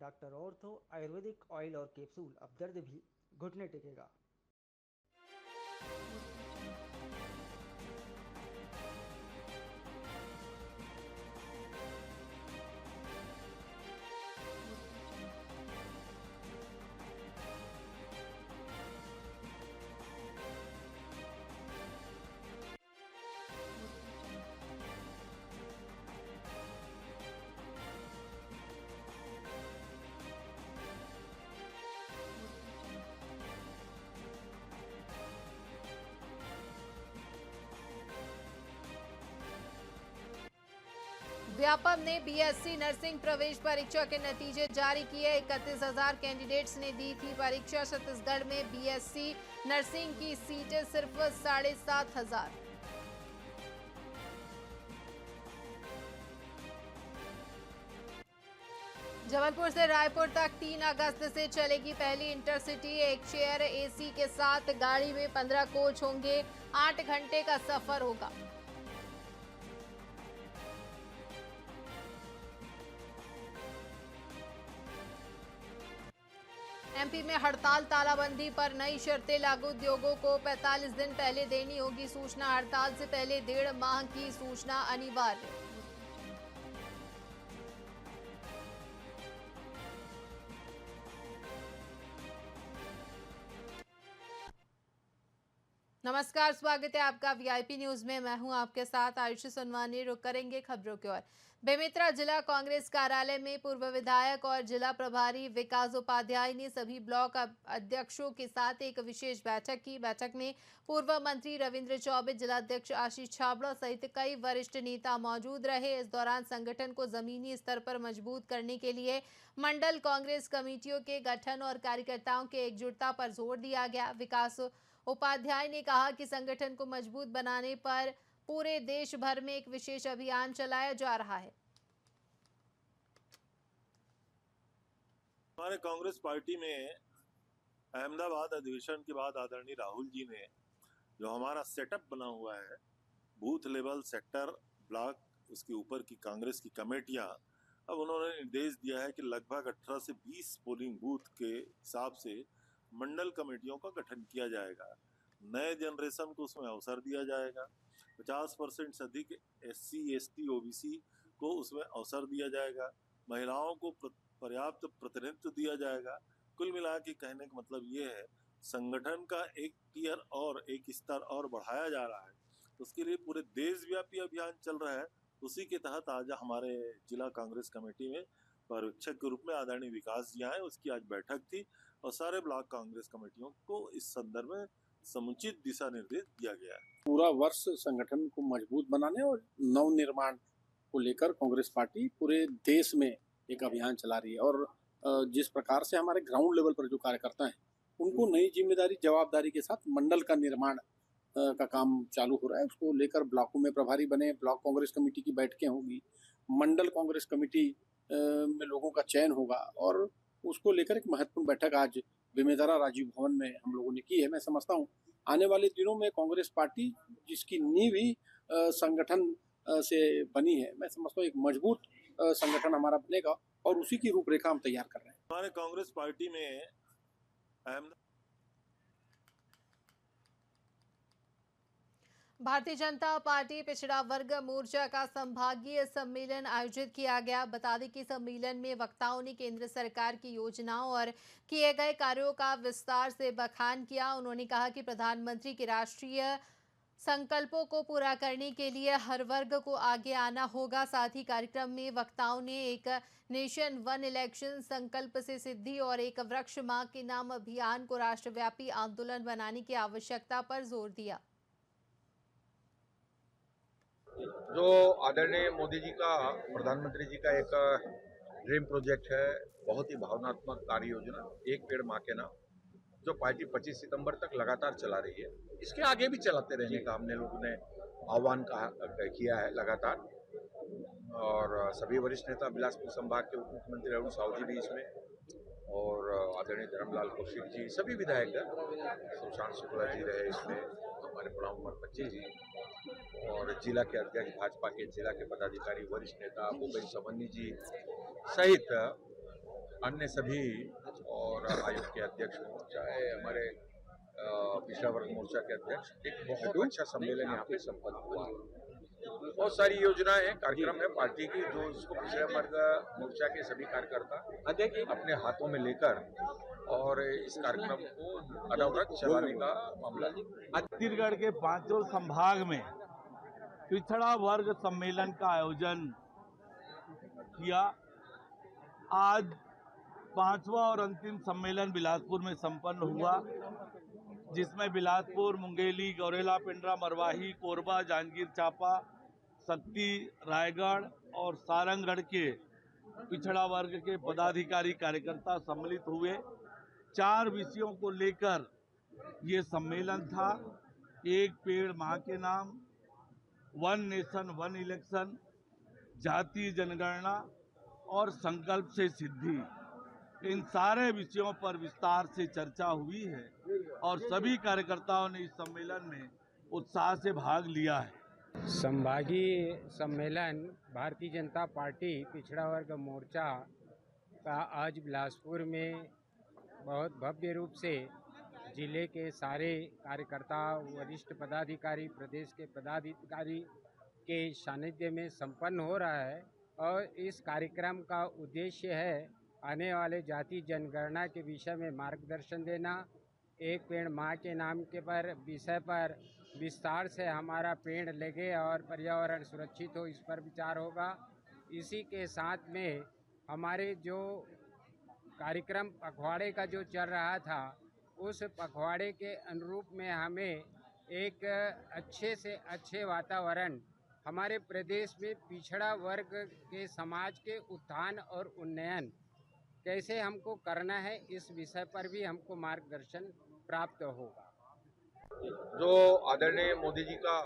Doctor ortho Ayurvedic oil और capsule, अब दर्द भी घुटने टेकेगा। व्यापम ने बीएससी नर्सिंग प्रवेश परीक्षा के नतीजे जारी किए। 31,000 कैंडिडेट्स ने दी थी परीक्षा। छत्तीसगढ़ में बीएससी नर्सिंग की सीटें सिर्फ 7,500। जबलपुर से रायपुर तक 3 अगस्त से चलेगी पहली इंटरसिटी। एक चेयर एसी के साथ गाड़ी में 15 कोच होंगे। 8 घंटे का सफर होगा। एमपी में हड़ताल तालाबंदी पर नई शर्तें लागू। उद्योगों को 45 दिन पहले देनी होगी सूचना। हड़ताल से पहले 1.5 माह की सूचना अनिवार्य। नमस्कार, स्वागत है आपका वीआईपी न्यूज में। मैं हूं आपके साथ आयुषी सुनवानी। रुक करेंगे खबरों की ओर। बेमेतरा जिला कांग्रेस कार्यालय में पूर्व विधायक और जिला प्रभारी विकास उपाध्याय ने सभी ब्लॉक अध्यक्षों के साथ एक विशेष बैठक की। बैठक में पूर्व मंत्री रविंद्र चौबे, जिलाध्यक्ष आशीष छाबड़ा सहित कई वरिष्ठ नेता मौजूद रहे। इस दौरान संगठन को जमीनी स्तर पर मजबूत करने के लिए मंडल कांग्रेस कमेटियों के गठन और कार्यकर्ताओं की एकजुटता पर जोर दिया गया। विकास उपाध्याय ने कहा कि संगठन को मजबूत बनाने पर पूरे देश भर में एक विशेष अभियान चलाया जा रहा है। हमारे कांग्रेस पार्टी में अहमदाबाद अधिवेशन के बाद आदरणीय राहुल जी ने जो हमारा सेटअप बना हुआ है, बूथ लेवल, सेक्टर, ब्लॉक, उसके ऊपर की कांग्रेस की कमेटियां, अब उन्होंने निर्देश दिया है कि लगभग 18 से 20 पोलिंग बूथ के हिसाब से मंडल कमेटियों का गठन किया जाएगा। नए जनरेशन को उसमें अवसर दिया जाएगा। 50% से अधिक SC, ST, OBC को उसमें अवसर दिया जाएगा। महिलाओं को पर्याप्त प्रतिनिधित्व दिया जाएगा। कुल मिला के कहने का मतलब ये है, संगठन का एक टियर और एक स्तर और बढ़ाया जा रहा है। उसके लिए पूरे देशव्यापी अभियान चल रहा है। उसी के तहत आज हमारे जिला कांग्रेस कमेटी में पर्यवेक्षक के रूप में आदरणीय विकास जी आए। उसकी आज बैठक थी और सारे ब्लॉक कांग्रेस कमेटियों को इस संदर्भ में समुचित दिशा निर्देश दिया गया है। पूरा वर्ष संगठन को मजबूत बनाने और नव निर्माण को लेकर कांग्रेस पार्टी पूरे देश में एक अभियान चला रही है। और जिस प्रकार से हमारे ग्राउंड लेवल पर जो कार्यकर्ता हैं, उनको नई जिम्मेदारी, जवाबदारी के साथ मंडल का निर्माण का काम चालू हो रहा है। उसको लेकर ब्लॉकों में प्रभारी बने, ब्लॉक कांग्रेस कमेटी की बैठकें होगी, मंडल कांग्रेस कमेटी में लोगों का चयन होगा और उसको लेकर एक महत्वपूर्ण बैठक आज बेमेतरा राजीव भवन में हम लोगों ने की है। मैं समझता हूँ आने वाले दिनों में कांग्रेस पार्टी, जिसकी नींव ही संगठन से बनी है, मैं समझता हूँ एक मजबूत संगठन हमारा बनेगा और उसी की रूपरेखा हम तैयार कर रहे हैं। हमारे कांग्रेस पार्टी में भारतीय जनता पार्टी पिछड़ा वर्ग मोर्चा का संभागीय सम्मेलन आयोजित किया गया। बता दें कि सम्मेलन में वक्ताओं ने केंद्र सरकार की योजनाओं और किए गए कार्यों का विस्तार से बखान किया। उन्होंने कहा कि प्रधानमंत्री के राष्ट्रीय संकल्पों को पूरा करने के लिए हर वर्ग को आगे आना होगा। साथ ही कार्यक्रम में वक्ताओं ने एक नेशन वन इलेक्शन, संकल्प से सिद्धि और एक वृक्ष मां के नाम अभियान को राष्ट्रव्यापी आंदोलन बनाने की आवश्यकता पर जोर दिया। जो आदरणीय मोदी जी का, प्रधानमंत्री जी का एक ड्रीम प्रोजेक्ट है, बहुत ही भावनात्मक कार्य योजना, एक पेड़ मां के नाम, जो पार्टी 25 सितंबर तक लगातार चला रही है। इसके आगे भी चलाते रहने का हमने लोगों ने आह्वान किया है लगातार। और सभी वरिष्ठ नेता, बिलासपुर संभाग के उप मुख्यमंत्री अरुण साहू जी भी इसमें, और आदरणीय धर्मलाल कौशिक जी, सभी विधायक, सुशांत शुक्ला जी रहे इसमें, हमारे प्रणब मुखर्जी जी, और जिला के अध्यक्ष भाजपा के, जिला के पदाधिकारी, वरिष्ठ नेता भूपेश सवन्नी जी सहित अन्य सभी और आयोग के अध्यक्ष हों, चाहे हमारे पिछड़ा वर्ग मोर्चा के अध्यक्ष, एक बहुत अच्छा सम्मेलन यहाँ पे संपन्न हुआ। बहुत सारी योजनाएं हैं, कार्यक्रम है पार्टी की, जो इसको पिछड़ा वर्ग मोर्चा के सभी कार्यकर्ता अपने हाथों में लेकर और इस कार्यक्रम को अनवरत चलाने का मामला है। छत्तीसगढ़ के 5 संभाग में पिछड़ा वर्ग सम्मेलन का आयोजन किया। आज 5वां और अंतिम सम्मेलन बिलासपुर में संपन्न हुआ, जिसमें बिलासपुर, मुंगेली, गौरेला, पिंडरा, मरवाही, कोरबा, जांजगीर चांपा, सक्ती, रायगढ़ और सारंगगढ़ के पिछड़ा वर्ग के पदाधिकारी कार्यकर्ता सम्मिलित हुए। 4 विषयों को लेकर ये सम्मेलन था। एक पेड़ मां के नाम, वन नेशन वन इलेक्शन, जातीय जनगणना और संकल्प से सिद्धि, इन सारे विषयों पर विस्तार से चर्चा हुई है और सभी कार्यकर्ताओं ने इस सम्मेलन में उत्साह से भाग लिया है। संभागीय सम्मेलन भारतीय जनता पार्टी पिछड़ा वर्ग मोर्चा का आज बिलासपुर में बहुत भव्य रूप से जिले के सारे कार्यकर्ता, वरिष्ठ पदाधिकारी, प्रदेश के पदाधिकारी के सानिध्य में संपन्न हो रहा है। और इस कार्यक्रम का उद्देश्य है आने वाले जाति जनगणना के विषय में मार्गदर्शन देना। एक पेड़ माँ के नाम के विषय पर विस्तार से हमारा पेड़ लगे और पर्यावरण सुरक्षित हो, इस पर विचार होगा। इसी के साथ में हमारे जो कार्यक्रम पखवाड़े का जो चल रहा था, उस पखवाड़े के अनुरूप में हमें एक अच्छे से अच्छे वातावरण हमारे प्रदेश में पिछड़ा वर्ग के समाज के उत्थान और उन्नयन कैसे हमको करना है, इस विषय पर भी हमको मार्गदर्शन प्राप्त होगा। जो आदरणीय मोदी जी का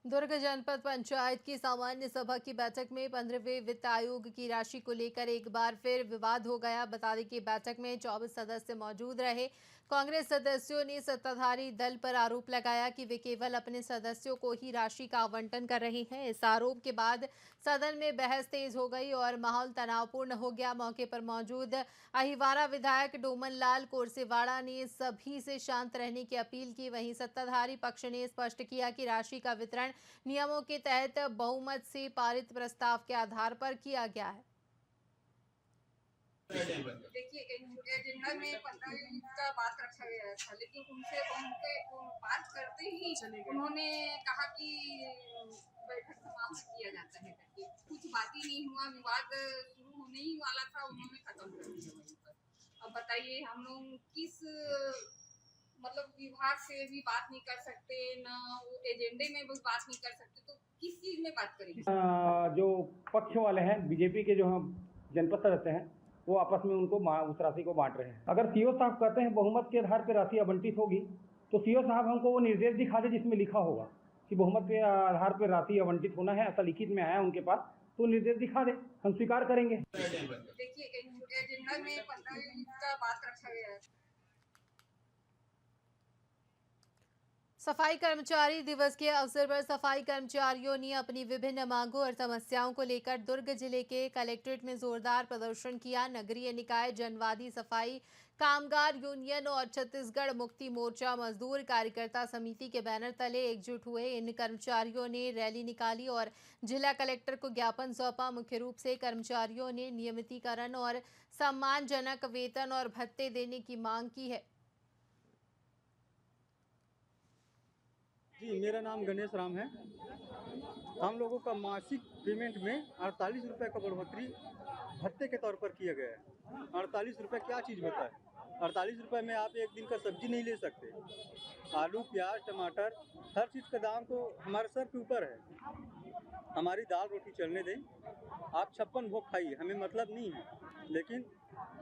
दुर्ग जनपद पंचायत की सामान्य सभा की बैठक में 15वें वित्त आयोग की राशि को लेकर एक बार फिर विवाद हो गया। बता दें कि बैठक में 24 सदस्य मौजूद रहे। कांग्रेस सदस्यों ने सत्ताधारी दल पर आरोप लगाया कि वे केवल अपने सदस्यों को ही राशि का आवंटन कर रहे हैं। इस आरोप के बाद सदन में बहस तेज हो गई और माहौल तनावपूर्ण हो गया। मौके पर मौजूद अहिवारा विधायक डोमन लाल कोरसेवाड़ा ने सभी से शांत रहने की अपील की। वहीं सत्ताधारी पक्ष ने स्पष्ट किया कि राशि का वितरण नियमों के तहत बहुमत से पारित प्रस्ताव के आधार पर किया गया है। देखिए, एजेंडा में 15 का बात रखा गया था, लेकिन उनसे बात करते ही उन्होंने कहा कि बैठक समाप्त किया जाता है करके। कुछ बात ही नहीं हुआ, विवाद शुरू होने ही वाला था, उन्होंने खत्म कर दिया वहीं पर। अब बताइए, हम लोग किस मतलब विभाग से भी बात नहीं कर सकते, ना वो एजेंडे में भी बात नहीं कर सकते, तो किस चीज में बात करेंगे? जो पक्ष वाले हैं, बीजेपी के जो हम जनपद सदस्य हैं, वो आपस में उनको उस राशि को बांट रहे हैं। अगर सीओ साहब कहते हैं बहुमत के आधार पर राशि आवंटित होगी, तो सीओ साहब हमको वो निर्देश दिखा दे जिसमें लिखा होगा कि बहुमत के आधार पर राशि आवंटित होना है, ऐसा लिखित में आया उनके पास, तो निर्देश दिखा दे, हम स्वीकार करेंगे। देखिए, एजेंडा में 15 का बात रखा गया है। सफाई कर्मचारी दिवस के अवसर पर सफाई कर्मचारियों ने अपनी विभिन्न मांगों और समस्याओं को लेकर दुर्ग जिले के कलेक्ट्रेट में जोरदार प्रदर्शन किया। नगरीय निकाय, जनवादी सफाई कामगार यूनियन और छत्तीसगढ़ मुक्ति मोर्चा मजदूर कार्यकर्ता समिति के बैनर तले एकजुट हुए। इन कर्मचारियों ने रैली निकाली और जिला कलेक्टर को ज्ञापन सौंपा। मुख्य रूप से कर्मचारियों ने नियमितीकरण और सम्मानजनक वेतन और भत्ते देने की मांग की है। जी, मेरा नाम गणेश राम है। हम लोगों का मासिक पेमेंट में 48 रुपये का बढ़ोतरी भत्ते के तौर पर किया गया है। 48 रुपये क्या चीज़ होता है? 48 रुपये में आप एक दिन का सब्जी नहीं ले सकते। आलू, प्याज, टमाटर, हर चीज़ का दाम तो हमारे सर के ऊपर है। हमारी दाल रोटी चलने दें, आप 56 भोग खाइए, हमें मतलब नहीं है, लेकिन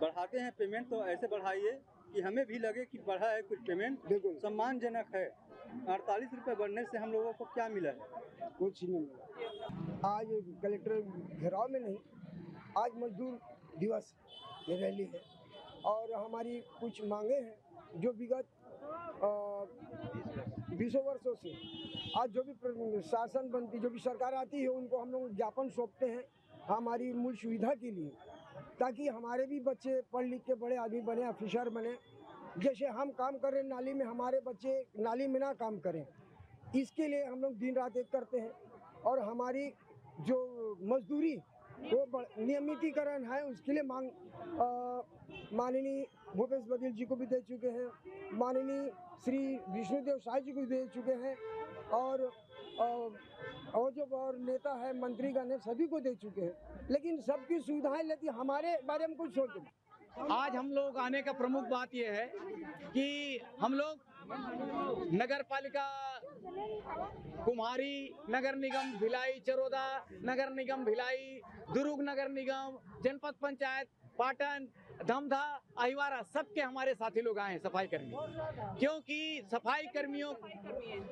बढ़ाते हैं पेमेंट तो ऐसे बढ़ाइए कि हमें भी लगे कि बढ़ा है कुछ पेमेंट, बिल्कुल सम्मानजनक है। 48 रुपये बढ़ने से हम लोगों को क्या मिला है? कुछ नहीं मिला। आज कलेक्टर घेराव में नहीं, आज मजदूर दिवस में रैली है और हमारी कुछ मांगे हैं जो विगत बीसों वर्षों से। आज जो भी शासन बनती, जो भी सरकार आती है, उनको हम लोग ज्ञापन सौंपते हैं हमारी मूल सुविधा के लिए, ताकि हमारे भी बच्चे पढ़ लिख के बड़े आदमी बने, ऑफिसर बने। जैसे हम काम कर रहे हैं नाली में, हमारे बच्चे नाली में ना काम करें, इसके लिए हम लोग दिन रात एक करते हैं। और हमारी जो मजदूरी वो नियमितीकरण है, उसके लिए मांग माननीय भूपेश बघेल जी को भी दे चुके हैं, माननीय श्री विष्णुदेव साय जी को दे चुके हैं, और जो और नेता है मंत्रीगण है सभी को दे चुके हैं। लेकिन सबकी सुविधाएं लेती, हमारे बारे में कुछ सोचते। आज हम लोग आने का प्रमुख बात यह है कि हम लोग नगर पालिका कुम्हारी, नगर निगम भिलाई चरोदा, नगर निगम भिलाई, दुर्ग नगर निगम, जनपद पंचायत पाटन, धमधा, अहिवारा, सबके हमारे साथी लोग आए हैं सफाई कर्मी, क्योंकि सफाई कर्मियों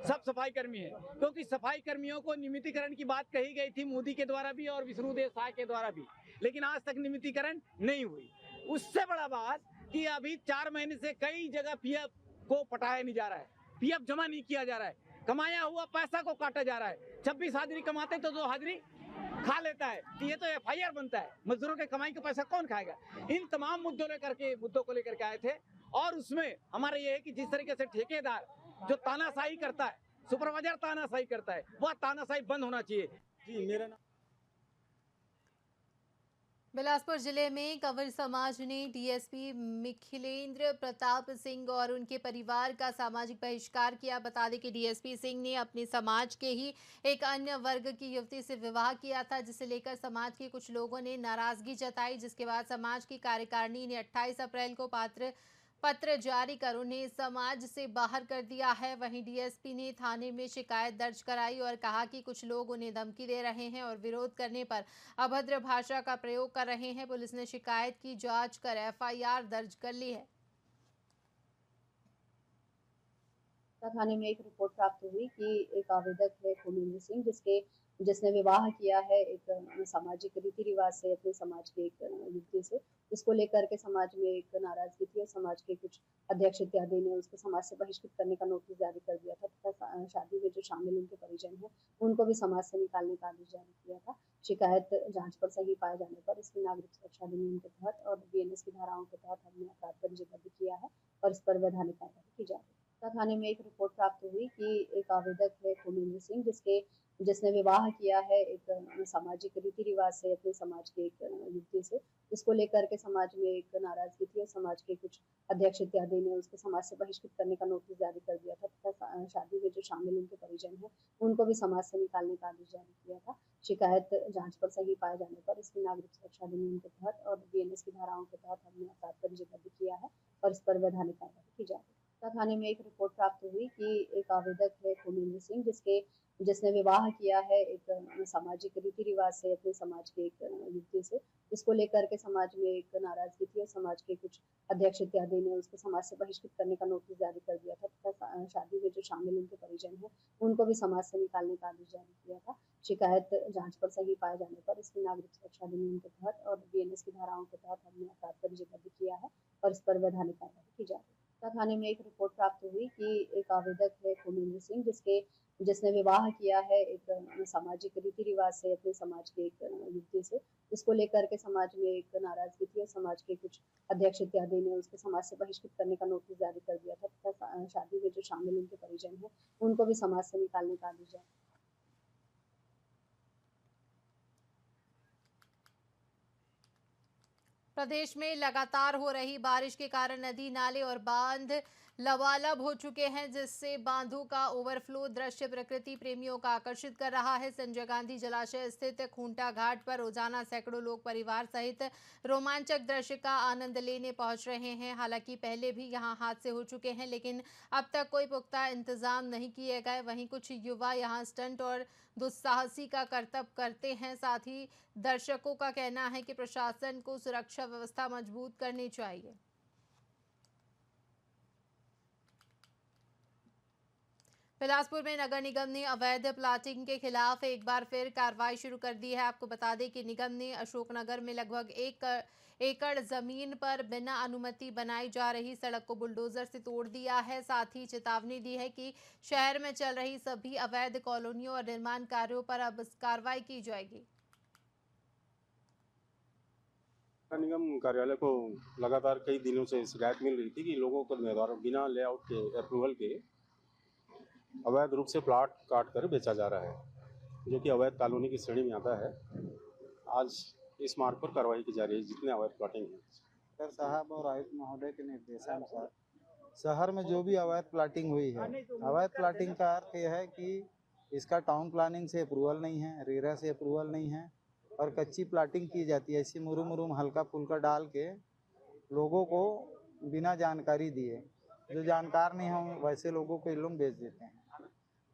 सब सफाई कर्मी हैं, क्योंकि सफाई कर्मियों को नियमितीकरण की बात कही गई थी मोदी के द्वारा भी और विष्णुदेव साय के द्वारा भी, लेकिन आज तक नियमितीकरण नहीं हुई। उससे बड़ा बात कि अभी 4 महीने से कई जगह पीएफ को पटाया नहीं जा रहा है, पीएफ जमा नहीं किया जा रहा है, कमाया हुआ पैसा को काटा जा रहा है। 26 हाजिरी कमाते तो 2 हाजिरी खा लेता है, ये तो एफआईआर बनता है। मजदूरों के कमाई का पैसा कौन खाएगा? इन तमाम मुद्दों को लेकर के आए थे। और उसमें हमारा ये है कि जिस तरीके से ठेकेदार जो तानाशाही करता है, सुपरवाइजर तानाशाही करता है, वह तानाशाही बंद होना चाहिए। जी, मेरा नाम बिलासपुर जिले में कंवर समाज ने डीएसपी मिखिलेंद्र प्रताप सिंह और उनके परिवार का सामाजिक बहिष्कार किया। बता दें कि डीएसपी सिंह ने अपने समाज के ही एक अन्य वर्ग की युवती से विवाह किया था, जिसे लेकर समाज के कुछ लोगों ने नाराजगी जताई, जिसके बाद समाज की कार्यकारिणी ने 28 अप्रैल को पत्र जारी कर उन्हें समाज से बाहर कर दिया है। वहीं डीएसपी ने थाने में शिकायत दर्ज कराई और कहा कि कुछ लोग उन्हें धमकी दे रहे हैं और विरोध करने पर अभद्र भाषा का प्रयोग कर रहे हैं। पुलिस ने शिकायत की जांच कर एफआईआर दर्ज कर ली है। थाने में एक रिपोर्ट प्राप्त हुई कि एक आवेदक है खुमेंद्र सिंह, जिसने विवाह किया है एक सामाजिक रीति रिवाज से अपने समाज के एक युवती से। इसको लेकर के समाज में एक नाराजगी थी और समाज के कुछ अध्यक्ष इत्यादि ने उसको समाज से बहिष्कृत करने का नोटिस जारी कर दिया था तथा शादी में जो शामिल उनके परिजन हैं उनको भी समाज से निकालने का आदेश जारी किया था। शिकायत जांच पर सही पाए जाने पर इसकी नागरिक सुरक्षा अधिनियम के तहत और बीएनएस की धाराओं के तहत हमने अपराध पंजीबद्ध किया है और इस पर वैधानिक कार्रवाई की जा रही है। थाने में एक रिपोर्ट प्राप्त हुई कि एक आवेदक है खुमेंद्र सिंह, जिसने विवाह किया है एक सामाजिक रीति रिवाज से अपने समाज के एक युवती से। इसको लेकर के समाज में एक नाराजगी थी और समाज के कुछ अध्यक्ष इत्यादि ने उसको समाज से बहिष्कृत करने का नोटिस जारी कर दिया था तथा शादी में जो शामिल उनके परिजन हैं उनको भी समाज से निकालने का आदेश जारी किया था। शिकायत जांच पर सही पाए जाने पर इसकी नागरिक सुरक्षा अधिनियम के तहत और बीएनएस की धाराओं के तहत हमने अपराध पंजीबद्ध किया है और इस पर वैधानिक कार्रवाई की जा रही है। थाने में एक रिपोर्ट प्राप्त हुई कि एक आवेदक है खुमेंद्र सिंह, जिसने विवाह किया है एक सामाजिक रीति रिवाज से अपने समाज के एक युवती से। इसको लेकर के समाज में एक नाराजगी थी और समाज के कुछ अध्यक्ष इत्यादि ने उसको समाज से बहिष्कृत करने का नोटिस जारी कर दिया था तथा शादी में जो शामिल उनके परिजन हैं उनको भी समाज से निकालने का आदेश जारी किया था। शिकायत जांच पर सही पाए जाने पर इसकी नागरिक सुरक्षा अधिनियम के तहत और बीएनएस की धाराओं के तहत हमने अपराध पंजीबद्ध किया है और इस पर वैधानिक कार्रवाई की जा रही है। थाने में एक रिपोर्ट प्राप्त हुई कि एक आवेदक है खुमेंद्र सिंह, जिसने विवाह किया है एक सामाजिक रीति रिवाज से अपने समाज के एक युवती से। इसको लेकर के समाज में एक नाराजगी थी और समाज के कुछ अध्यक्ष इत्यादि ने उसको समाज से बहिष्कृत करने का नोटिस जारी कर दिया था तथा शादी में जो शामिल उनके परिजन हैं उनको भी समाज से निकालने का आदेश जारी। प्रदेश में लगातार हो रही बारिश के कारण नदी, नाले और बांध लबालब हो चुके हैं, जिससे बांधों का ओवरफ्लो दृश्य प्रकृति प्रेमियों का आकर्षित कर रहा है। संजय गांधी जलाशय स्थित खूंटा घाट पर रोजाना सैकड़ों लोग परिवार सहित रोमांचक दृश्य का आनंद लेने पहुंच रहे हैं। हालांकि पहले भी यहां हादसे हो चुके हैं, लेकिन अब तक कोई पुख्ता इंतजाम नहीं किए गए। वहीं कुछ युवा यहां स्टंट और दुस्साहसी का करतब करते हैं। साथ ही दर्शकों का कहना है कि प्रशासन को सुरक्षा व्यवस्था मजबूत करनी चाहिए। बिलासपुर में नगर निगम ने अवैध प्लाटिंग के खिलाफ एक बार फिर कार्रवाई शुरू कर दी है। आपको बता दें कि निगम ने अशोकनगर में लगभग 1 एकड़ जमीन पर बिना अनुमति बनाई जा रही सड़क को बुलडोजर से तोड़ दिया है। साथ ही चेतावनी दी है कि शहर में चल रही सभी अवैध कॉलोनियों और निर्माण कार्यों पर अब कार्रवाई की जाएगी। नगर निगम कार्यालय को लगातार कई दिनों से शिकायत मिल रही थी कि लोगों को द्वारा बिना लेआउट के अप्रूवल के अवैध रूप से प्लाट काट कर बेचा जा रहा है, जो कि अवैध कॉलोनी की श्रेणी में आता है। आज इस मार्ग पर कार्रवाई की जा रही है जितने अवैध प्लाटिंग हैं। कलेक्टर साहब और आयुक्त महोदय के निर्देशानुसार शहर में जो भी अवैध प्लाटिंग हुई है, अवैध प्लाटिंग का अर्थ यह है कि इसका टाउन प्लानिंग से अप्रूवल नहीं है, रेरा से अप्रूवल नहीं है और कच्ची प्लाटिंग की जाती है। ऐसी मुरुम हल्का फुल्का डाल के लोगों को बिना जानकारी दिए, जो जानकार नहीं हो वैसे लोगों को इल्लुम बेच देते हैं।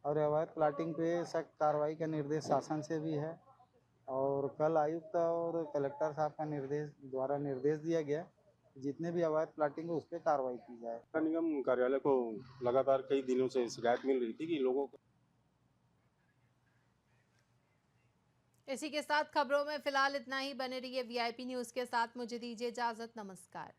और अवैध प्लाटिंग पे सख्त कार्रवाई का निर्देश शासन से भी है और कल आयुक्त और कलेक्टर साहब का निर्देश दिया गया, जितने भी अवैध प्लाटिंग है उस पर कार्रवाई की जाए। नगर निगम कार्यालय को लगातार कई दिनों से शिकायत मिल रही थी कि लोगों को। इसी के साथ खबरों में फिलहाल इतना ही। बने रहिए VIP न्यूज़ के साथ। मुझे दीजिए इजाजत। नमस्कार।